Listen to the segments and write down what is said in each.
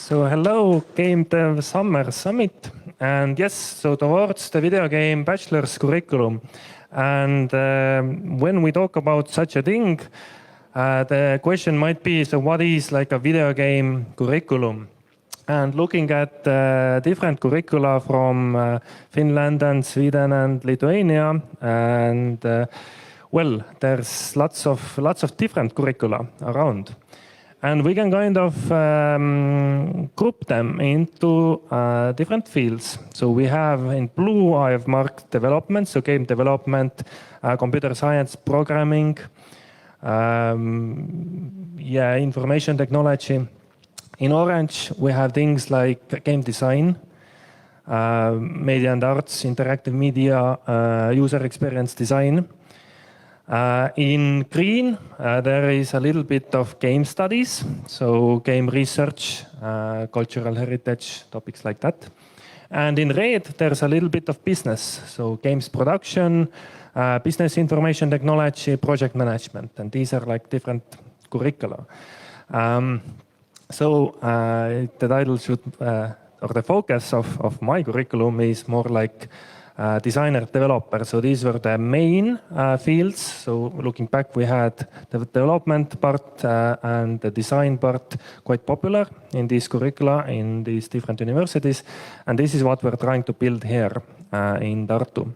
So hello, GameDev Summer Summit. And yes, so towards the video game bachelor's curriculum. And when we talk about such a thing, the question might be, so what is like a video game curriculum? And looking at different curricula from Finland and Sweden and Lithuania, and well, there's lots of different curricula around. And we can kind of group them into different fields. So we have in blue, I have marked development, so game development, computer science, programming, information technology. In orange, we have things like game design, media and arts, interactive media, user experience design. In green, there is a little bit of game studies, so game research, cultural heritage, topics like that. And in red, there's a little bit of business, so games production, business information technology, project management, and these are like different curricula. The title should, or the focus of my curriculum is more like designer, developer. So these were the main fields. So looking back, we had the development part and the design part quite popular in these curricula in these different universities. And this is what we're trying to build here in Tartu.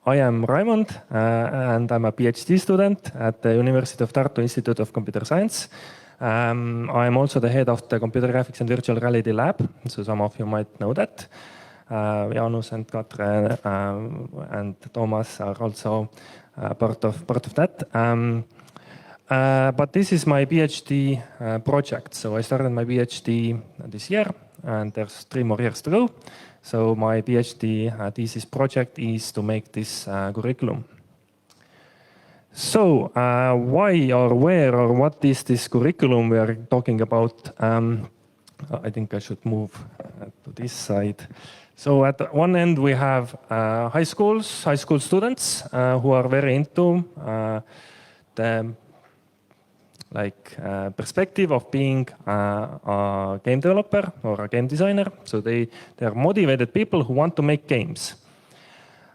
I am Raimond, and I'm a PhD student at the University of Tartu Institute of Computer Science. I am also the head of the Computer Graphics and Virtual Reality Lab, so some of you might know that. Jaanus and Katre and Thomas are also part of that. But this is my PhD project. So I started my PhD this year, and there's 3 more years to go. So my PhD thesis project is to make this curriculum. So why or where or what is this curriculum we are talking about? I think I should move to this side. So at one end we have high school students who are very into the perspective of being a game developer or a game designer. So they are motivated people who want to make games.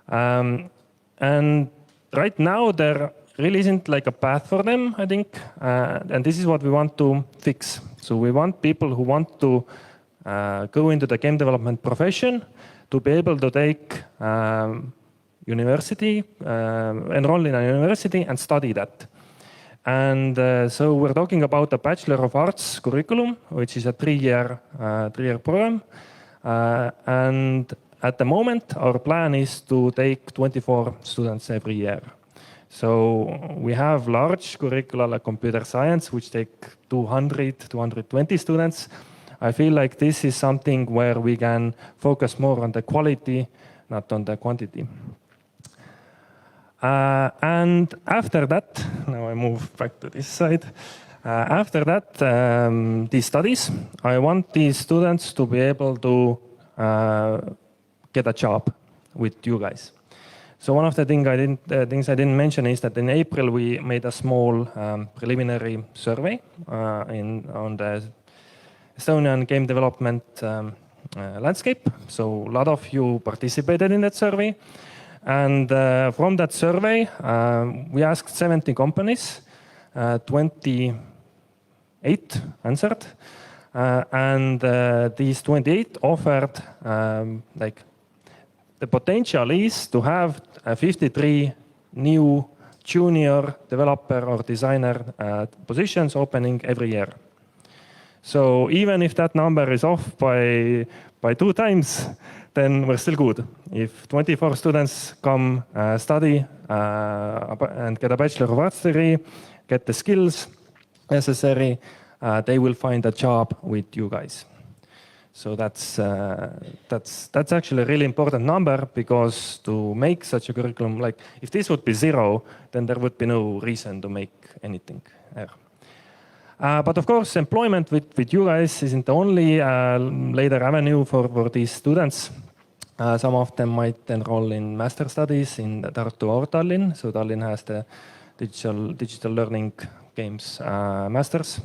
And right now there really isn't like a path for them, I think. And this is what we want to fix. So we want people who want to go into the game development profession to be able to take university, enroll in a university and study that. And so we're talking about a Bachelor of Arts curriculum, which is a 3-year program. And at the moment, our plan is to take 24 students every year. So we have large curricula like computer science, which take 200, 220 students. I feel like this is something where we can focus more on the quality, not on the quantity. And after that, now I move back to this side. After that, these studies, I want these students to be able to get a job with you guys. So one of the things I didn't mention is that in April we made a small preliminary survey on the Estonian game development landscape. So a lot of you participated in that survey. And from that survey, we asked 70 companies, 28 answered. And these 28 offered, the potential is to have 53 new junior developer or designer positions opening every year. So even if that number is off by 2 times, then we're still good. If 24 students come study and get a Bachelor of Arts degree, get the skills necessary, they will find a job with you guys. So that's actually a really important number, because to make such a curriculum, like if this would be 0, then there would be no reason to make anything there. But of course, employment with you guys isn't the only later avenue for these students. Some of them might enroll in master studies in Tartu or Tallinn. So Tallinn has the digital learning games masters.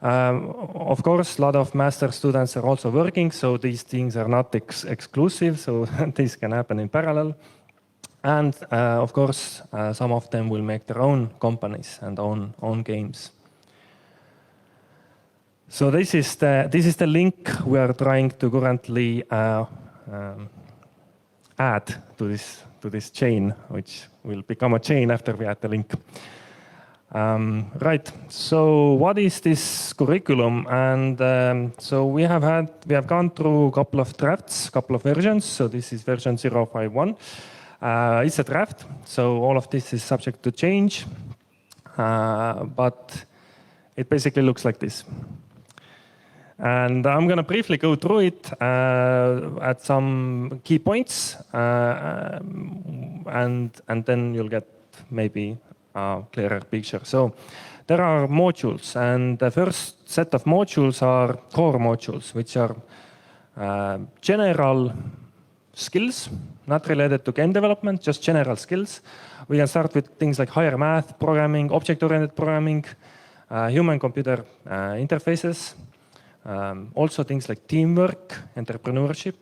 Of course, a lot of master students are also working, so these things are not exclusive, so this can happen in parallel. And of course, some of them will make their own companies and own games. So this is the link we are trying to currently add to this chain, which will become a chain after we add the link. Right. So what is this curriculum? And so we have gone through a couple of drafts, couple of versions. So this is version 051. It's a draft, so all of this is subject to change, but it basically looks like this. And I'm going to briefly go through it at some key points, and then you'll get maybe a clearer picture. So there are modules, and the first set of modules are core modules, which are general skills, not related to game development, just general skills. We can start with things like higher math, programming, object-oriented programming, human-computer interfaces, also things like teamwork, entrepreneurship,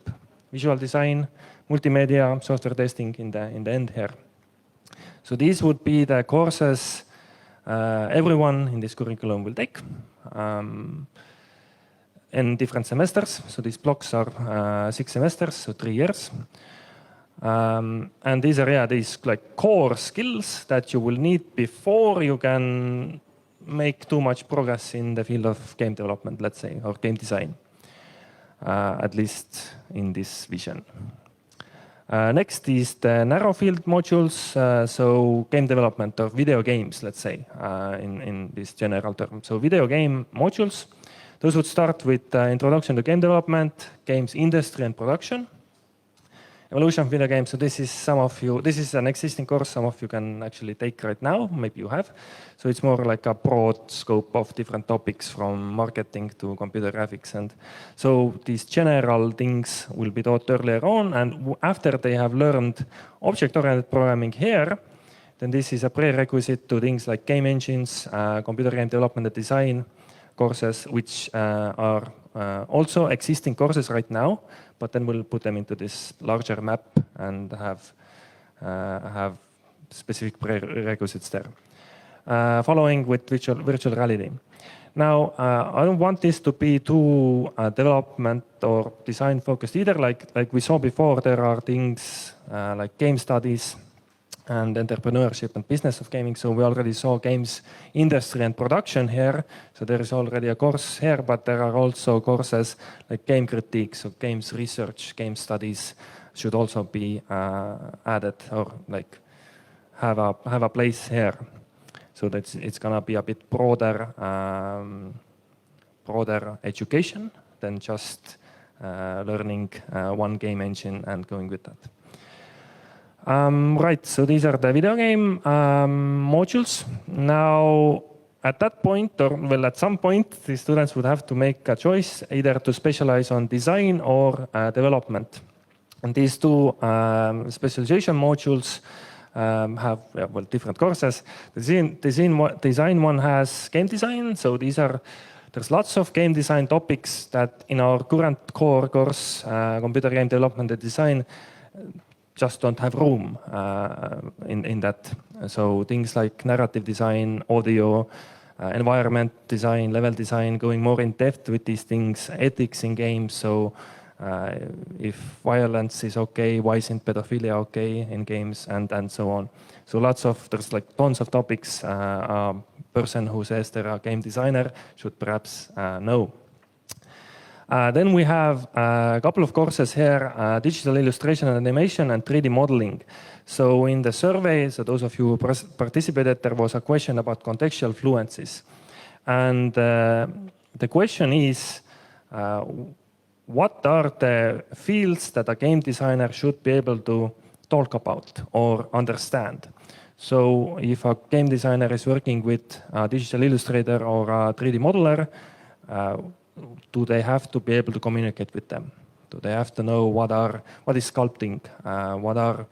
visual design, multimedia, software testing in the end here. So these would be the courses everyone in this curriculum will take in different semesters. So these blocks are 6 semesters, so 3 years. And these are these like core skills that you will need before you can make too much progress in the field of game development, let's say, or game design, at least in this vision. Next is the narrow field modules, so game development or video games, let's say, in this general term. So video game modules, those would start with introduction to game development, games industry and production, evolution of video games. So this is an existing course some of you can actually take right now, maybe you have. So it's more like a broad scope of different topics from marketing to computer graphics. And so these general things will be taught earlier on, and after they have learned object-oriented programming here, then this is a prerequisite to things like game engines, computer game development and design courses, which are also existing courses right now, but then we'll put them into this larger map and have specific prerequisites there. Following with virtual reality. Now, I don't want this to be too development or design focused either. Like we saw before, there are things like game studies and entrepreneurship and business of gaming. So we already saw games industry and production here. So there is already a course here, but there are also courses like game critique, so games research, game studies should also be added or like have a place here. So that it's gonna be a bit broader education than just learning one game engine and going with that. Right, so these are the video game modules. Now, at that point, or well, at some point, the students would have to make a choice either to specialize on design or development. And these two specialization modules have different courses. The design one has game design, so there's lots of game design topics that in our current core course, computer game development and design, just don't have room in that. So things like narrative design, audio, environment design, level design, going more in depth with these things, ethics in games. So if violence is okay, why isn't pedophilia okay in games, and so on. So there's like tons of topics a person who says they're a game designer should perhaps know. Then we have a couple of courses here, digital illustration and animation and 3D modeling. So in the survey, so those of you who participated, there was a question about contextual fluencies. And the question is, what are the fields that a game designer should be able to talk about or understand? So if a game designer is working with a digital illustrator or a 3D modeler, do they have to be able to communicate with them? Do they have to know what is sculpting, what are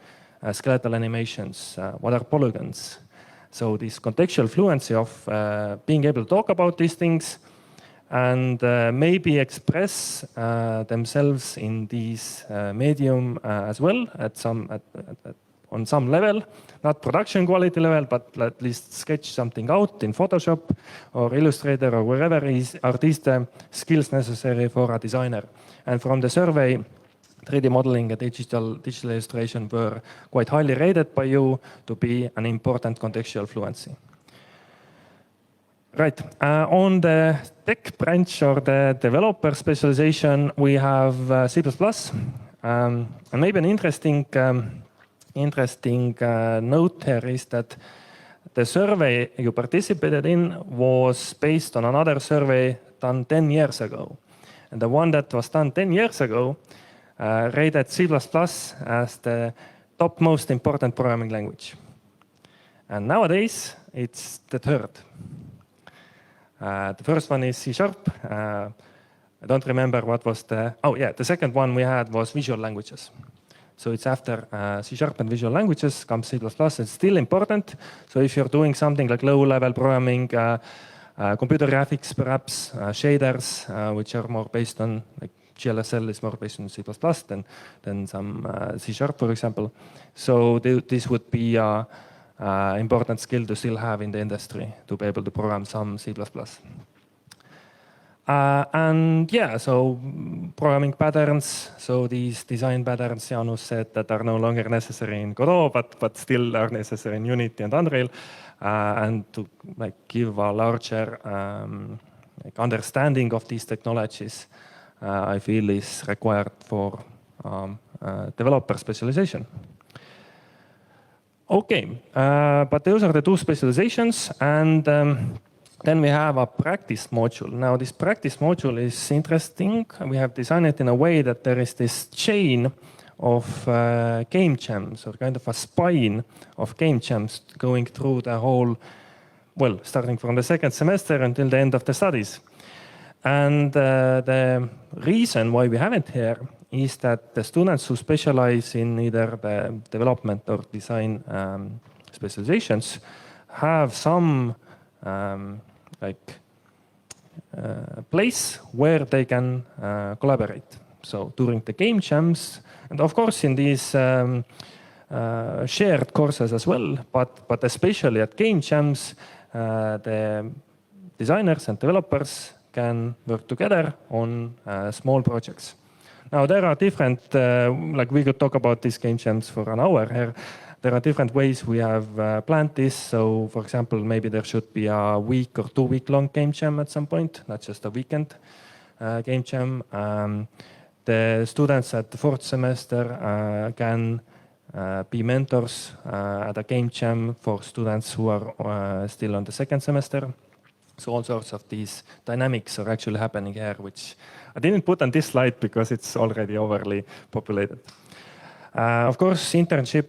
skeletal animations, what are polygons? So this contextual fluency of being able to talk about these things and maybe express themselves in these medium as well on some level, not production quality level, but at least sketch something out in Photoshop or Illustrator or wherever are these the skills necessary for a designer. And from the survey, 3D modeling and digital illustration were quite highly rated by you to be an important contextual fluency. Right, on the tech branch or the developer specialization, we have C++. And maybe an interesting note here is that the survey you participated in was based on another survey done 10 years ago. And the one that was done 10 years ago rated C++ as the top most important programming language. And nowadays, it's the third. The first one is C#. I don't remember what was the second one we had was visual languages. So it's after C# and visual languages comes C++. It's still important. So if you're doing something like low-level programming, computer graphics, perhaps shaders, which are more based on, like GLSL is more based on C++ than some C#, for example. So this would be an important skill to still have in the industry to be able to program some C++. And yeah, so programming patterns. So these design patterns, Jaanus said, that are no longer necessary in Godot, but still are necessary in Unity and Unreal. And to give a larger understanding of these technologies, I feel is required for developer specialization. Okay, but those are the two specializations, and then we have a practice module. Now this practice module is interesting. We have designed it in a way that there is this chain of game jams, or kind of a spine of game jams going through the whole, well, starting from the second semester until the end of the studies. And the reason why we have it here is that the students who specialize in either the development or design specializations have some place where they can collaborate. So during the game jams, and of course in these shared courses as well, but especially at game jams, the designers and developers can work together on small projects. Now there are different, we could talk about these game jams for an hour here. There are different ways we have planned this. So for example, maybe there should be a week or 2 week long game jam at some point, not just a weekend game jam. The students at the 4th semester can be mentors at a game jam for students who are still on the 2nd semester. So all sorts of these dynamics are actually happening here, which I didn't put on this slide because it's already overly populated. Of course, internship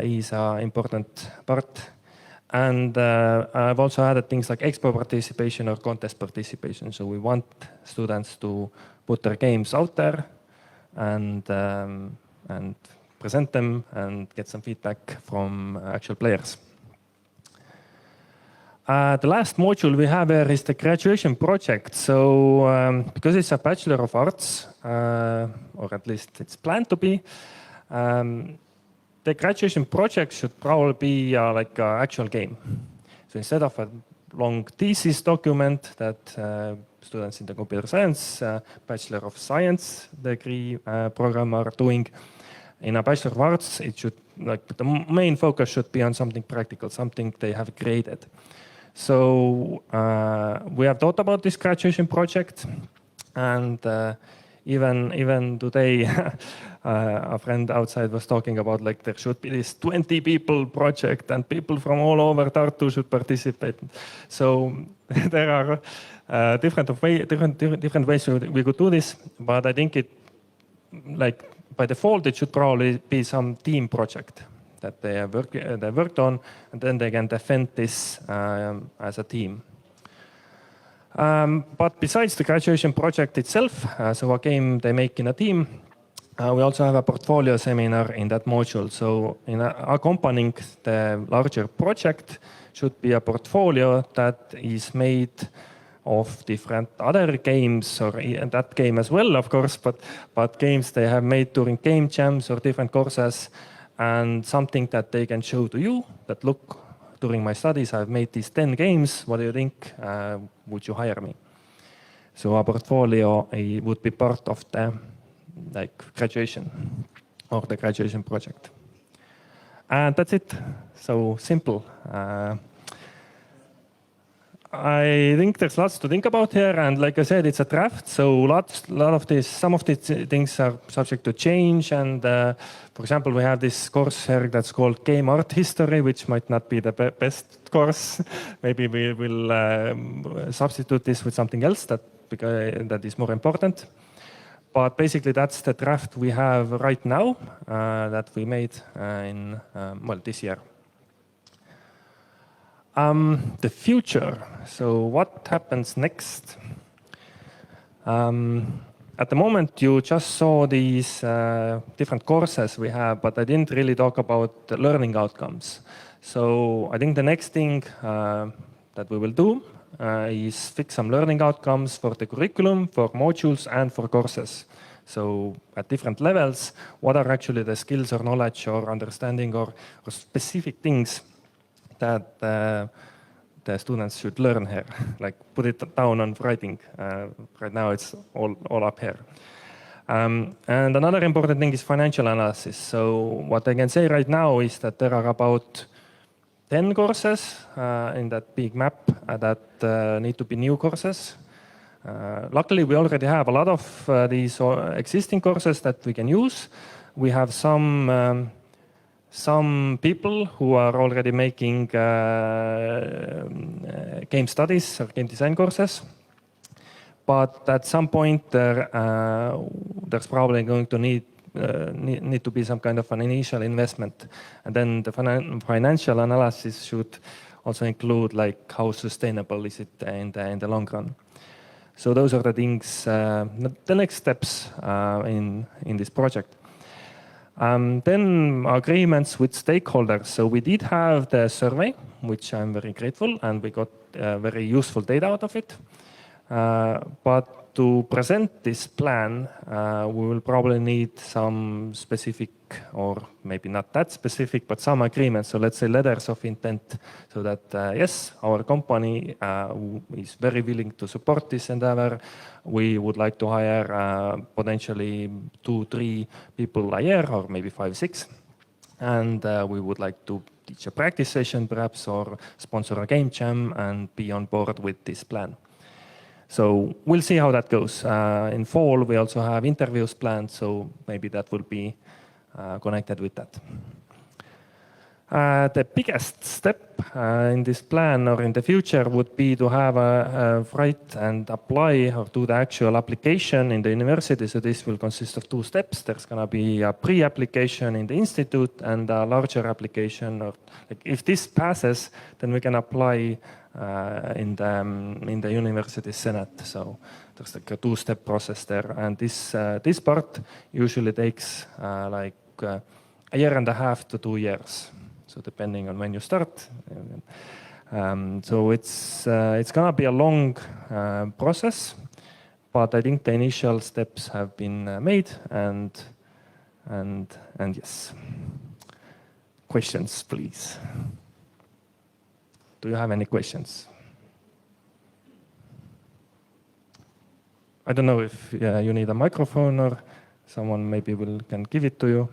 is an important part. And I've also added things like expo participation or contest participation. So we want students to put their games out there and present them and get some feedback from actual players. The last module we have here is the graduation project. So because it's a Bachelor of Arts, or at least it's planned to be, the graduation project should probably be like an actual game. So instead of a long thesis document that students in the computer science, Bachelor of Science degree program are doing, in a Bachelor of Arts, it should, the main focus should be on something practical, something they have created. So we have thought about this graduation project, and even today, a friend outside was talking about there should be this 20 people project and people from all over Tartu should participate. So there are different ways we could do this, but I think by default it should probably be some team project that they worked on, and then they can defend this as a team. But besides the graduation project itself, so a game they make in a team, we also have a portfolio seminar in that module. So accompanying the larger project should be a portfolio that is made of different other games, or that game as well, of course, but games they have made during game jams or different courses, and something that they can show to you that, look, during my studies I've made these 10 games, what do you think? Would you hire me? So our portfolio would be part of the graduation or the graduation project. And that's it. So simple. I think there's lots to think about here, and like I said, it's a draft, so some of these things are subject to change. And for example, we have this course here that's called Game Art History, which might not be the best course. Maybe we will substitute this with something else that is more important. But basically, that's the draft we have right now that we made in this year. The future. So what happens next? At the moment, you just saw these different courses we have, but I didn't really talk about the learning outcomes. So I think the next thing that we will do is fix some learning outcomes for the curriculum, for modules, and for courses. So at different levels, what are actually the skills or knowledge or understanding or specific things that the students should learn here, like put it down on writing. Right now it's all up here. And another important thing is financial analysis. So what I can say right now is that there are about 10 courses in that big map that need to be new courses. Luckily, we already have a lot of these existing courses that we can use. We have some people who are already making game studies or game design courses. But at some point, there's probably going to need to be some kind of an initial investment. And then the financial analysis should also include like how sustainable is it in the long run. So those are the things, the next steps in this project. Then agreements with stakeholders. So we did have the survey, which I'm very grateful, and we got very useful data out of it. But to present this plan, we will probably need some specific, or maybe not that specific, but some agreements. So let's say letters of intent, so that yes, our company is very willing to support this endeavor. We would like to hire potentially 2-3 people a year, or maybe 5-6. And we would like to teach a practice session perhaps, or sponsor a game jam and be on board with this plan. So we'll see how that goes. In fall, we also have interviews planned, so maybe that will be connected with that. The biggest step in this plan or in the future would be to have a write and apply or do the actual application in the university. So this will consist of 2 steps. There's going to be a pre-application in the institute and a larger application. Or like if this passes, then we can apply in the university senate. So there's like a 2-step process there. And this part usually takes like a year and a half to 2 years. So depending on when you start. So it's going to be a long process, but I think the initial steps have been made, and yes. Questions, please. Do you have any questions? I don't know if you need a microphone or someone maybe can give it to you.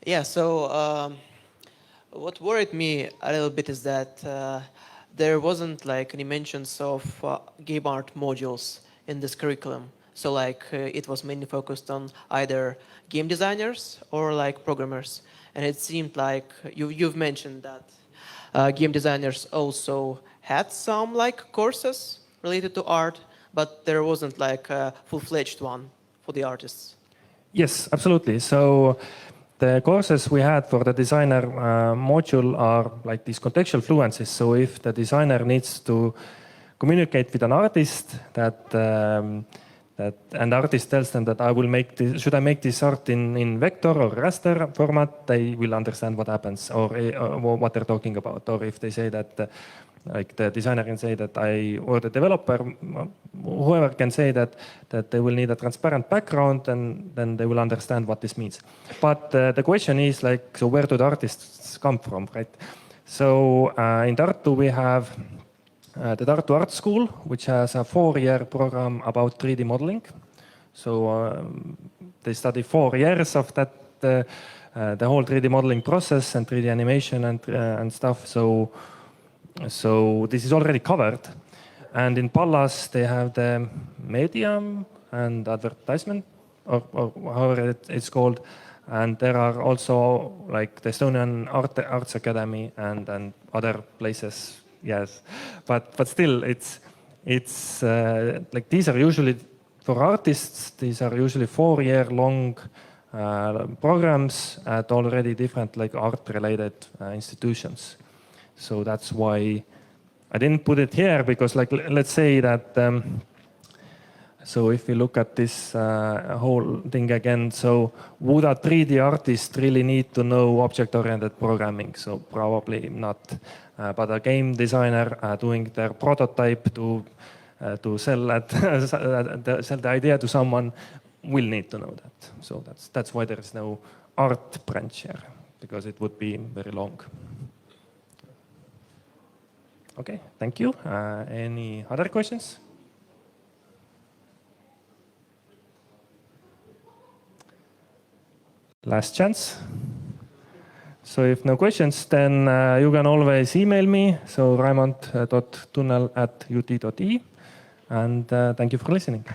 Yeah, so what worried me a little bit is that there wasn't like any mentions of game art modules in this curriculum. So like it was mainly focused on either game designers or like programmers. And it seemed like you've mentioned that game designers also had some like courses related to art, but there wasn't like a full-fledged one for the artists. Yes, absolutely. So the courses we had for the designer module are like these contextual fluencies. So if the designer needs to communicate with an artist that and the artist tells them that should I make this art in vector or raster format, they will understand what happens or what they're talking about. Or if they say that, like the designer can say that or the developer, whoever can say that they will need a transparent background, and then they will understand what this means. But the question is like, so where do the artists come from, right? So in Tartu we have the Tartu Art School, which has a 4-year program about 3D modeling. So they study 4 years of that, the whole 3D modeling process and 3D animation and stuff. So this is already covered. And in Pallas, they have the medium and advertisement, or however it's called. And there are also like the Estonian Arts Academy and other places. Yes, but still, it's like these are usually for artists. These are usually 4-year-long programs at already different like art-related institutions. So that's why I didn't put it here, because like let's say that. So if we look at this whole thing again, so would a 3D artist really need to know object-oriented programming? So probably not. But a game designer doing their prototype to sell the idea to someone will need to know that. So that's why there is no art branch here, because it would be very long. Okay, thank you. Any other questions? Last chance. So if no questions, then you can always email me. So raimond.tunnel@ut.ee. And thank you for listening.